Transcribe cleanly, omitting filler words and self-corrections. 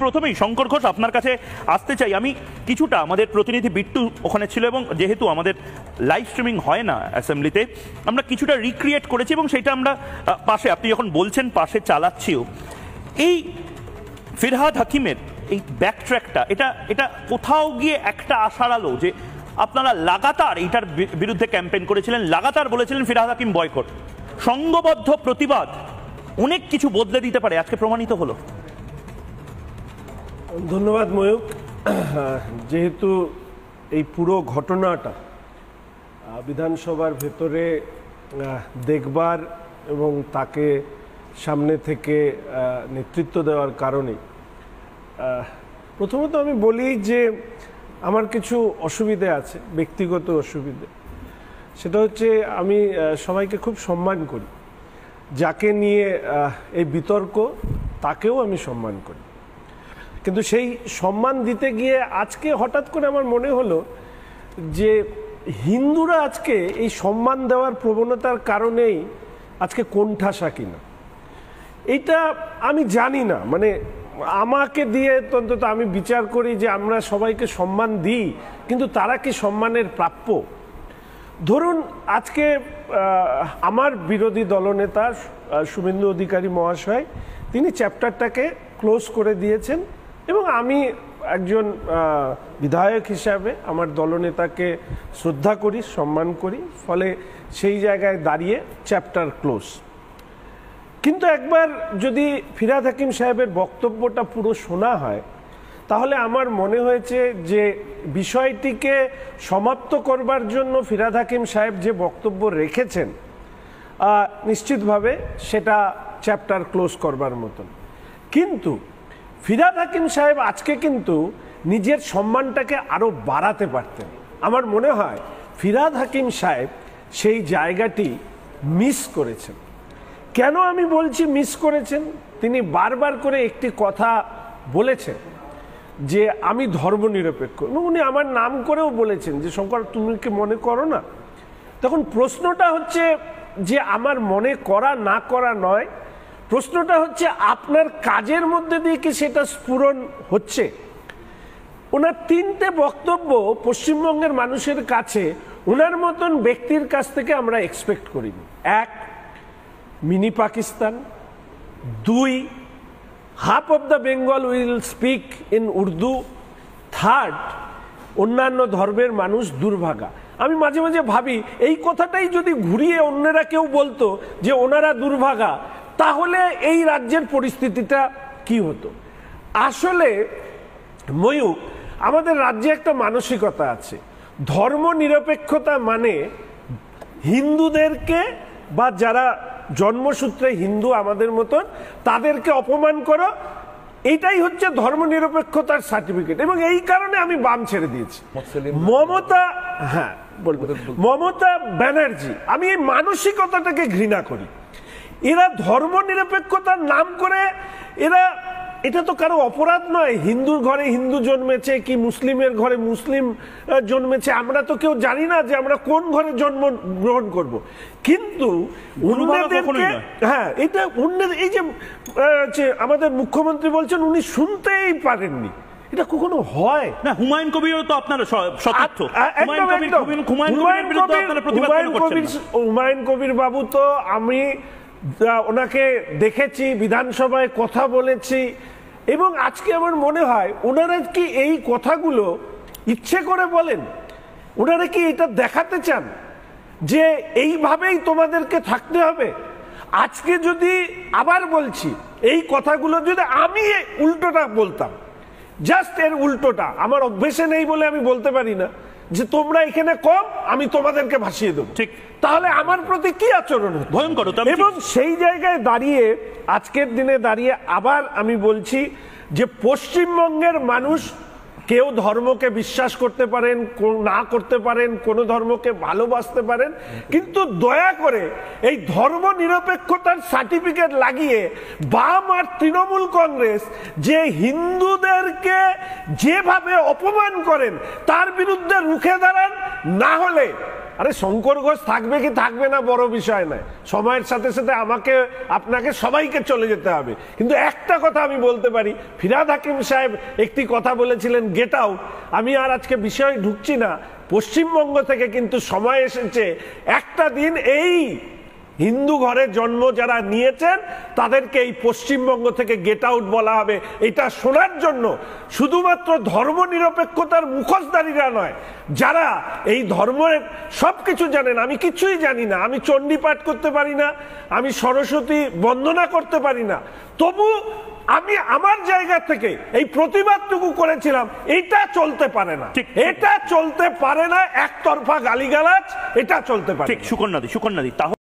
প্রথমেই শঙ্কর ঘোষ আপনার কাছে আসতে চাই। আমি কিছুটা আমাদের প্রতিনিধি বিট্টু ওখানে ছিল এবং যেহেতু আমাদের লাইভ স্ট্রিমিং হয় না অ্যাসেম্বলিতে, আমরা কিছুটা রিক্রিয়েট করেছি এবং সেটা আমরা পাশে, আপনি যখন বলছেন পাশে চালাচ্ছিও। এই ফিরহাদ হাকিমের এই ব্যাকট্র্যাকটা, এটা কোথাও গিয়ে একটা আশার আলো যে আপনারা লাগাতার এইটার বিরুদ্ধে ক্যাম্পেইন করেছিলেন, লাগাতার বলেছিলেন ফিরহাদ হাকিম বয়কট, সংঘবদ্ধ প্রতিবাদ অনেক কিছু বদলে দিতে পারে, আজকে প্রমাণিত হলো। ধন্যবাদ ময়ূক। যেহেতু এই পুরো ঘটনাটা বিধানসভার ভেতরে দেখবার এবং তাকে সামনে থেকে নেতৃত্ব দেওয়ার কারণে প্রথমত আমি বলি যে আমার কিছু অসুবিধে আছে, ব্যক্তিগত অসুবিধে। সেটা হচ্ছে আমি সবাইকে খুব সম্মান করি, যাকে নিয়ে এই বিতর্ক তাকেও আমি সম্মান করি, কিন্তু সেই সম্মান দিতে গিয়ে আজকে হঠাৎ করে আমার মনে হলো যে হিন্দুরা আজকে এই সম্মান দেওয়ার প্রবণতার কারণেই আজকে কোণঠাসা কিনা এইটা আমি জানি না। মানে আমাকে দিয়ে অন্তত আমি বিচার করি যে আমরা সবাইকে সম্মান দিই, কিন্তু তারা কি সম্মানের প্রাপ্য? ধরুন আজকে আমার বিরোধী দলনেতা শুভেন্দু অধিকারী মহাশয় তিনি চ্যাপ্টারটাকে ক্লোজ করে দিয়েছেন এবং আমি একজন বিধায়ক হিসাবে আমার দলনেতাকে শ্রদ্ধা করি, সম্মান করি, ফলে সেই জায়গায় দাঁড়িয়ে চ্যাপ্টার ক্লোজ। কিন্তু একবার যদি ফিরহাদ হাকিম সাহেবের বক্তব্যটা পুরো শোনা হয় তাহলে আমার মনে হয়েছে যে বিষয়টিকে সমাপ্ত করবার জন্য ফিরহাদ হাকিম সাহেব যে বক্তব্য রেখেছেন নিশ্চিতভাবে সেটা চ্যাপ্টার ক্লোজ করবার মতন। কিন্তু ফিরহাদ হাকিম সাহেব আজকে কিন্তু নিজের সম্মানটাকে আরও বাড়াতে পারতেন। আমার মনে হয় ফিরহাদ হাকিম সাহেব সেই জায়গাটি মিস করেছেন। কেন আমি বলছি মিস করেছেন? তিনি বারবার করে একটি কথা বলেছেন যে আমি ধর্মনিরপেক্ষ, এবং উনি আমার নাম করেও বলেছেন যে শঙ্কর তুমি কি মনে করো না? তখন প্রশ্নটা হচ্ছে যে আমার মনে করা না করা নয়, প্রশ্নটা হচ্ছে আপনার কাজের মধ্যে দিয়ে কি সেটা স্ফুরণ হচ্ছে? ওনার তিনটে বক্তব্য পশ্চিমবঙ্গের মানুষের কাছে ওনার মতন ব্যক্তির কাছ থেকে আমরা এক্সপেক্ট করিনি। এক, মিনি পাকিস্তান; দুই, half of the Bengal will speak in Urdu; third, অন্যান্য ধর্মের মানুষ দুর্ভাগা। আমি মাঝে মাঝে ভাবি এই কথাটাই যদি ঘুরিয়ে অন্যরা কেউ বলতো যে ওনারা দুর্ভাগা, তাহলে এই রাজ্যের পরিস্থিতিটা কি হতো? আসলে ময়ূক, আমাদের রাজ্যে একটা মানসিকতা আছে, ধর্ম নিরপেক্ষতা মানে হিন্দুদেরকে বা যারা জন্মসূত্রে হিন্দু আমাদের মতন তাদেরকে অপমান করো, এটাই হচ্ছে ধর্ম নিরপেক্ষতার সার্টিফিকেট। এবং এই কারণে আমি বাম ছেড়ে দিয়েছি। মমতা ব্যানার্জি, আমি এই মানসিকতাটাকে ঘৃণা করি। এরা ধর্ম নিরপেক্ষতার নাম করে এটা তো কারো অপরাধ নয়। হিন্দুর ঘরে হিন্দু জন্মেছে কি মুসলিমের ঘরে মুসলিম জন্মেছে, আমরা তো কেউ জানি না যে আমরা কোন ঘরে জন্ম গ্রহণ করব। কিন্তু এটা এই যে আমাদের মুখ্যমন্ত্রী বলছেন উনি শুনতেই পারেননি, এটা কখনো হয় না। হুমায়ুন কবিরও তো আপনার হুমায়ুন কবির বাবু তো আমি ওনাকে দেখেছি, বিধানসভায় কথা বলেছি, এবং আজকে আমার মনে হয় ওনারা কি এই কথাগুলো ইচ্ছে করে বলেন? ওনারা কি এটা দেখাতে চান যে এইভাবেই তোমাদেরকে থাকতে হবে? আজকে যদি আবার বলছি এই কথাগুলো যদি আমি উল্টোটা বলতাম, জাস্ট এর উল্টোটা, আমার অভ্যেসে নেই বলে আমি বলতে পারি না যে তোমরা এখানে কম, আমি তোমাদেরকে ভাসিয়ে দেবো, ঠিক, তাহলে আমার প্রতি কি আচরণ হতো? ভয়ঙ্কর। এবং সেই জায়গায় দাঁড়িয়ে আজকের দিনে দাঁড়িয়ে আবার আমি বলছি যে পশ্চিমবঙ্গের মানুষ কেউ ধর্মকে বিশ্বাস করতে পারেন, না করতে পারেন, কোনো ধর্মকে ভালোবাসতে পারেন, কিন্তু দয়া করে এই ধর্ম নিরপেক্ষতার সার্টিফিকেট লাগিয়ে বাম আর তৃণমূল কংগ্রেস যে হিন্দুদেরকে যেভাবে অপমান করেন তার বিরুদ্ধে রুখে দাঁড়ান, না হলে আরে শঙ্কর ঘোষ থাকবে কি থাকবে না বড় বিষয় নয়, সময়ের সাথে সাথে আমাকে আপনাকে সবাইকে চলে যেতে হবে। কিন্তু একটা কথা আমি বলতে পারি, ফিরহাদ হাকিম সাহেব একটি কথা বলেছিলেন গেট আউট, আমি আর আজকে বিষয়ে ঢুকছি না। পশ্চিমবঙ্গ থেকে কিন্তু সময় এসেছে একটা দিন এই হিন্দু ঘরে জন্ম যারা নিয়েছেন তাদেরকে এই পশ্চিমবঙ্গ থেকে গেট আউট বলা হবে। এটা শোনার জন্য শুধুমাত্র ধর্মনিরপেক্ষতার মুখোশধারীরা নয়, যারা এই ধর্মের সবকিছু জানেন, আমি কিছুই জানি না, আমি চণ্ডী পাঠ করতে পারি না, আমি সরস্বতী বন্দনা করতে পারি না, তবু আমি আমার জায়গা থেকে এই প্রতিবাদটুকু করেছিলাম। এটা চলতে পারে না, এটা চলতে পারে না, একতরফা গালিগালাজ এটা চলতে পারে। ঠিক, সুকন্যাদি তাহলে